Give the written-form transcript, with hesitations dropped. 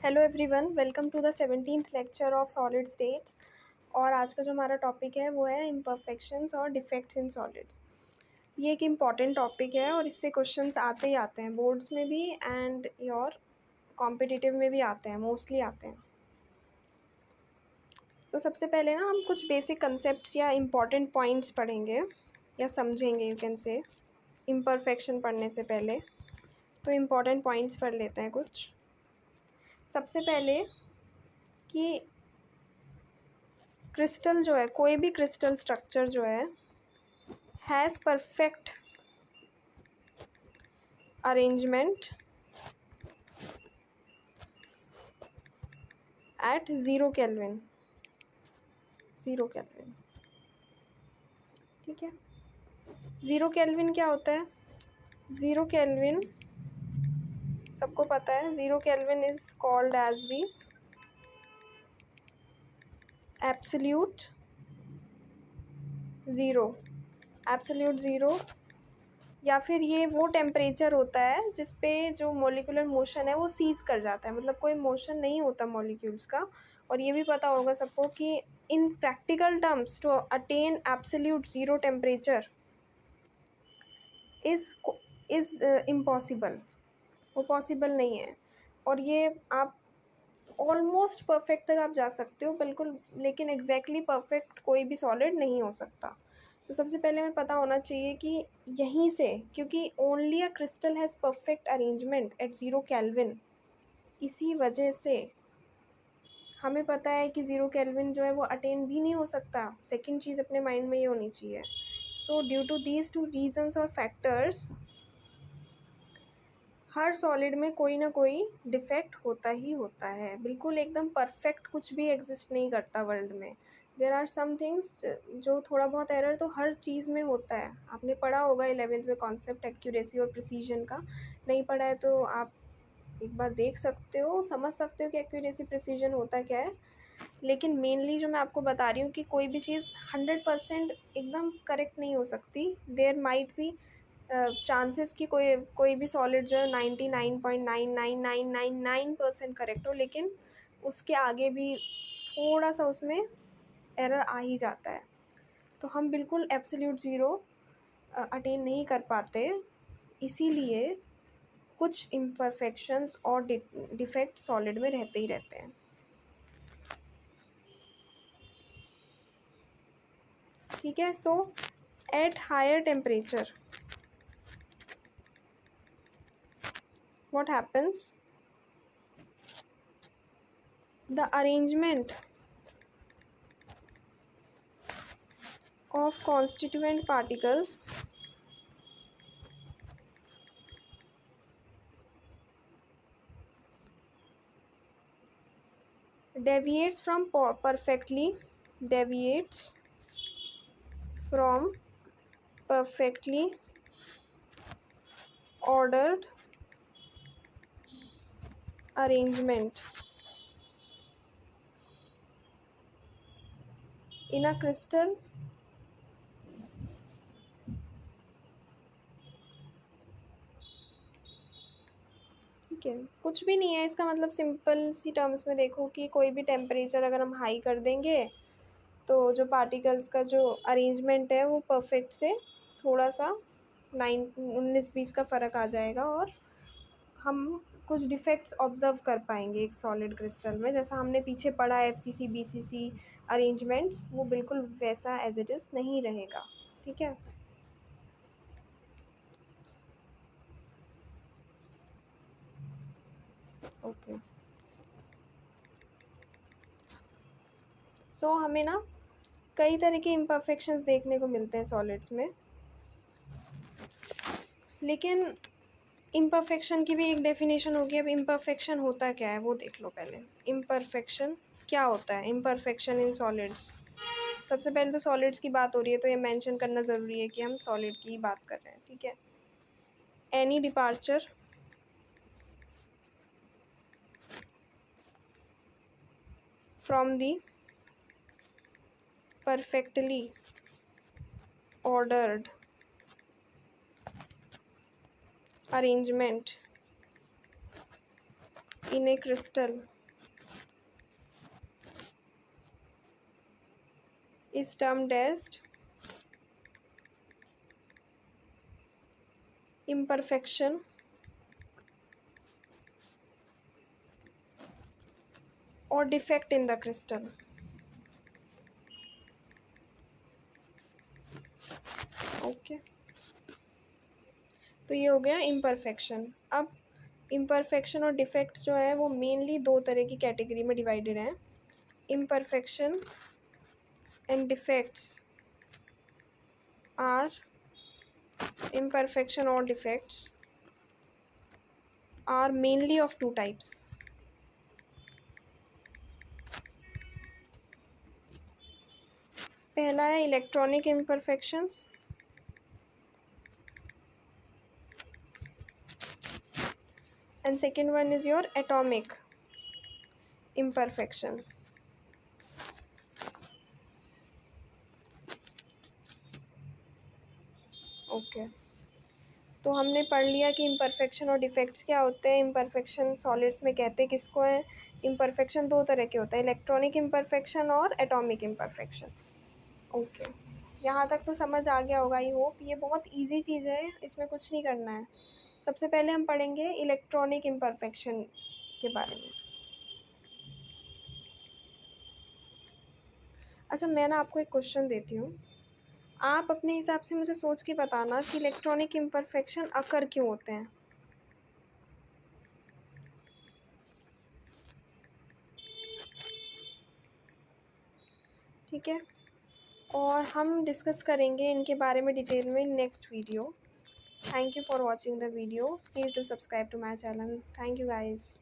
Hello everyone, welcome to the 17th lecture of solid states. और आज का जो हमारा टॉपिक है वो है इम्परफेक्शंस और डिफेक्ट्स इन सॉलिड्स। ये एक इम्पॉर्टेंट टॉपिक है और इससे क्वेश्चंस आते ही आते हैं, बोर्ड्स में भी एंड योर कॉम्पिटिटिव में भी आते हैं, मोस्टली आते हैं। तो सबसे पहले ना हम कुछ बेसिक कंसेप्ट्स या इम्पॉर्टेंट पॉइंट्स पढ़ेंगे या समझेंगे, यू कैन से, इम्परफेक्शन पढ़ने से पहले। तो इम्पॉर्टेंट पॉइंट्स पढ़ लेते हैं कुछ। सबसे पहले कि क्रिस्टल जो है, कोई भी क्रिस्टल स्ट्रक्चर जो है, has perfect arrangement at zero kelvin. ठीक है। ज़ीरो केल्विन क्या होता है? ज़ीरो केल्विन सबको पता है। Zero kelvin is called as the absolute zero. Absolute zero, या फिर ये वो टेम्परेचर होता है जिस पे जो मॉलिक्यूलर मोशन है वो सीज़ कर जाता है, मतलब कोई मोशन नहीं होता मॉलिक्यूल्स का। और ये भी पता होगा सबको कि in practical terms to attain absolute zero temperature is impossible, वो पॉसिबल नहीं है। और ये आप ऑलमोस्ट परफेक्ट तक आप जा सकते हो बिल्कुल, लेकिन एग्जैक्टली परफेक्ट कोई भी सॉलिड नहीं हो सकता। तो सबसे पहले हमें पता होना चाहिए कि यहीं से, क्योंकि only a crystal has perfect arrangement at zero kelvin, इसी वजह से हमें पता है कि ज़ीरो केल्विन जो है वो अटेन भी नहीं हो सकता। सेकंड चीज़ अपने माइंड में ये होनी चाहिए। So due to these two reasons और फैक्टर्स, हर सॉलिड में कोई ना कोई डिफेक्ट होता ही होता है। बिल्कुल एकदम परफेक्ट कुछ भी एग्जिस्ट नहीं करता वर्ल्ड में। देर आर सम थिंग्स जो थोड़ा बहुत एरर तो हर चीज़ में होता है। आपने पढ़ा होगा 11th में कॉन्सेप्ट एक्यूरेसी और प्रिसीजन का। नहीं पढ़ा है तो आप एक बार देख सकते हो, समझ सकते हो कि एक्यूरेसी प्रिसीजन होता क्या है। लेकिन मेनली जो मैं आपको बता रही हूँ कि कोई भी चीज़ 100% एकदम करेक्ट नहीं हो सकती। देयर माइट बी चांसेस कि कोई कोई भी सॉलिड जो है 99.99999% करेक्ट हो, लेकिन उसके आगे भी थोड़ा सा उसमें एरर आ ही जाता है। तो हम बिल्कुल एब्सोल्यूट ज़ीरो अटेन नहीं कर पाते। इसीलिए कुछ इम्परफेक्शंस और डिफेक्ट सॉलिड में रहते ही रहते हैं। ठीक है। So at higher temperature what happens, the arrangement of constituent particles deviates from perfectly ordered arrangement in a crystal ठीक है। कुछ भी नहीं है इसका मतलब, सिंपल सी टर्म्स में देखो कि कोई भी टेम्परेचर अगर हम हाई कर देंगे तो जो पार्टिकल्स का जो अरेंजमेंट है वो परफेक्ट से थोड़ा सा 19-20 का फ़र्क आ जाएगा, और हम कुछ डिफेक्ट्स ऑब्जर्व कर पाएंगे एक सॉलिड क्रिस्टल में। जैसा हमने पीछे पढ़ा FCC BCC अरेंजमेंट्स, वो बिल्कुल वैसा एज इट इज़ नहीं रहेगा। ठीक है। ओके। सो हमें ना कई तरह के इम्परफेक्शंस देखने को मिलते हैं सॉलिड्स में, लेकिन इम्परफेक्शन की भी एक डेफिनेशन होगी। अब इम्परफेक्शन होता क्या है वो देख लो पहले। इम्परफेक्शन क्या होता है? इम्परफेक्शन इन सॉलिड्स, सबसे पहले तो सॉलिड्स की बात हो रही है तो ये मेंशन करना ज़रूरी है कि हम सॉलिड की बात कर रहे हैं। ठीक है। Any departure from the perfectly ordered arrangement in a crystal is termed as imperfection or defect in the crystal. Okay, तो ये हो गया इम्परफेक्शन। अब इम्परफेक्शन और डिफेक्ट जो है वो मेनली दो तरह की कैटेगरी में डिवाइडेड हैं। Imperfection and defects are imperfection or defects are mainly of two types. पहला है electronic imperfections and second one is your atomic imperfection. Okay, तो हमने पढ़ लिया कि इम्परफेक्शन और डिफेक्ट्स क्या होते हैं। इम्परफेक्शन सॉलिड्स में कहते किसको हैं? इम्परफेक्शन दो तरह के होते हैं, इलेक्ट्रॉनिक इम्परफेक्शन और एटॉमिक इम्परफेक्शन। ओके, यहाँ तक तो समझ आ गया होगा, आई होप। ये बहुत इजी चीज़ है, इसमें कुछ नहीं करना है। सबसे पहले हम पढ़ेंगे इलेक्ट्रॉनिक इम्परफेक्शन के बारे में। अच्छा, मैं ना आपको एक क्वेश्चन देती हूँ, आप अपने हिसाब से मुझे सोच के बताना कि इलेक्ट्रॉनिक इम्परफेक्शन अकर क्यों होते हैं। ठीक है, और हम डिस्कस करेंगे इनके बारे में डिटेल में next video. Thank you for watching the video. Please do subscribe to my channel. Thank you guys.